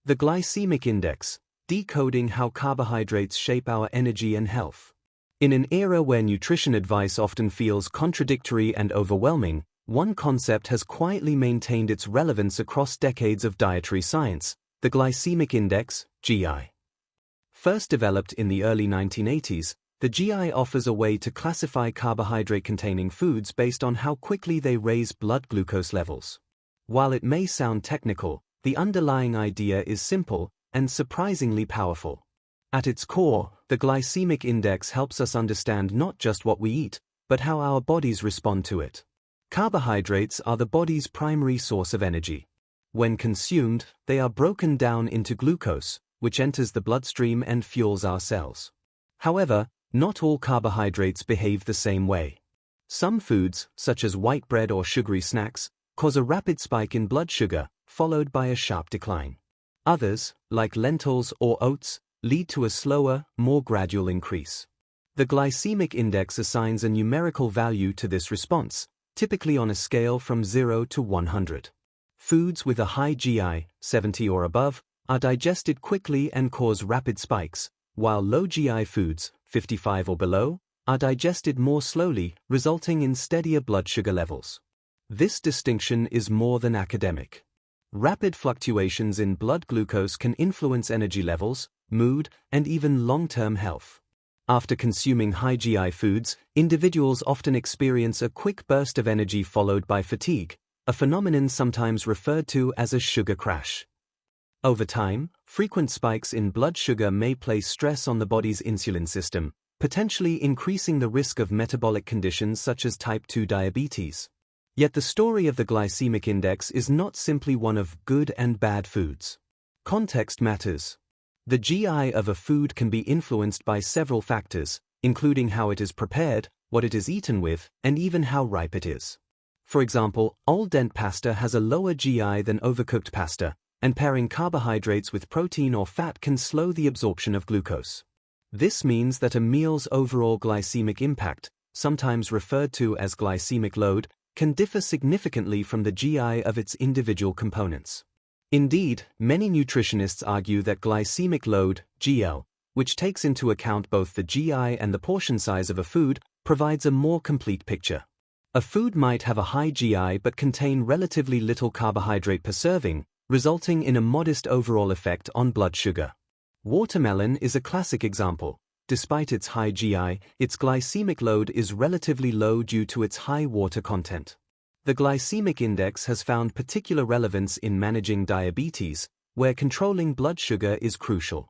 The glycemic index, decoding how carbohydrates shape our energy and health. In an era where nutrition advice often feels contradictory and overwhelming, one concept has quietly maintained its relevance across decades of dietary science: the glycemic index, GI. First developed in the early 1980s, the GI offers a way to classify carbohydrate-containing foods based on how quickly they raise blood glucose levels. While it may sound technical, the underlying idea is simple and surprisingly powerful. At its core, the glycemic index helps us understand not just what we eat, but how our bodies respond to it. Carbohydrates are the body's primary source of energy. When consumed, they are broken down into glucose, which enters the bloodstream and fuels our cells. However, not all carbohydrates behave the same way. Some foods, such as white bread or sugary snacks, cause a rapid spike in blood sugar, followed by a sharp decline. Others, like lentils or oats, lead to a slower, more gradual increase. The glycemic index assigns a numerical value to this response, typically on a scale from 0 to 100. Foods with a high GI, 70 or above, are digested quickly and cause rapid spikes, while low GI foods, 55 or below, are digested more slowly, resulting in steadier blood sugar levels. This distinction is more than academic. Rapid fluctuations in blood glucose can influence energy levels, mood, and even long-term health. After consuming high GI foods, individuals often experience a quick burst of energy followed by fatigue, a phenomenon sometimes referred to as a sugar crash. Over time, frequent spikes in blood sugar may place stress on the body's insulin system, potentially increasing the risk of metabolic conditions such as type 2 diabetes. Yet the story of the glycemic index is not simply one of good and bad foods. Context matters. The GI of a food can be influenced by several factors, including how it is prepared, what it is eaten with, and even how ripe it is. For example, al dente pasta has a lower GI than overcooked pasta, and pairing carbohydrates with protein or fat can slow the absorption of glucose. This means that a meal's overall glycemic impact, sometimes referred to as glycemic load, can differ significantly from the GI of its individual components. Indeed, many nutritionists argue that glycemic load, GL, which takes into account both the GI and the portion size of a food, provides a more complete picture. A food might have a high GI but contain relatively little carbohydrate per serving, resulting in a modest overall effect on blood sugar. Watermelon is a classic example. Despite its high GI, its glycemic load is relatively low due to its high water content. The glycemic index has found particular relevance in managing diabetes, where controlling blood sugar is crucial.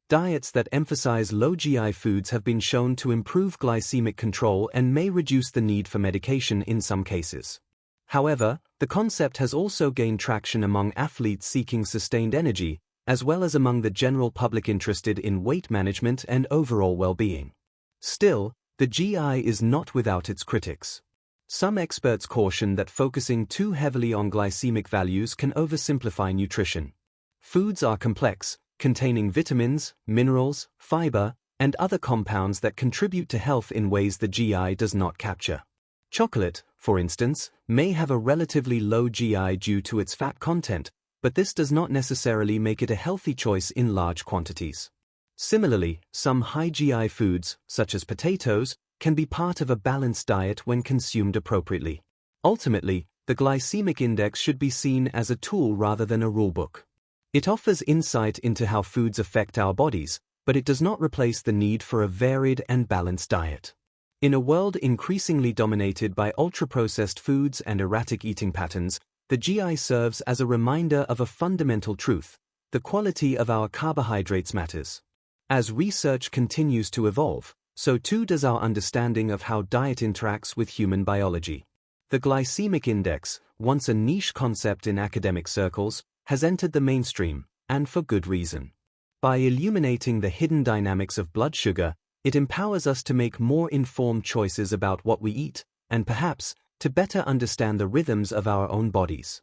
Diets that emphasize low GI foods have been shown to improve glycemic control and may reduce the need for medication in some cases. However, the concept has also gained traction among athletes seeking sustained energy, as well as among the general public interested in weight management and overall well-being. Still, the GI is not without its critics. Some experts caution that focusing too heavily on glycemic values can oversimplify nutrition. Foods are complex, containing vitamins, minerals, fiber, and other compounds that contribute to health in ways the GI does not capture. Chocolate, for instance, may have a relatively low GI due to its fat content, but this does not necessarily make it a healthy choice in large quantities. Similarly, some high GI foods, such as potatoes, can be part of a balanced diet when consumed appropriately. Ultimately, the glycemic index should be seen as a tool rather than a rulebook. It offers insight into how foods affect our bodies, but it does not replace the need for a varied and balanced diet. In a world increasingly dominated by ultra-processed foods and erratic eating patterns, the GI serves as a reminder of a fundamental truth: the quality of our carbohydrates matters. As research continues to evolve, so too does our understanding of how diet interacts with human biology. The glycemic index, once a niche concept in academic circles, has entered the mainstream, and for good reason. By illuminating the hidden dynamics of blood sugar, it empowers us to make more informed choices about what we eat, and perhaps, to better understand the rhythms of our own bodies.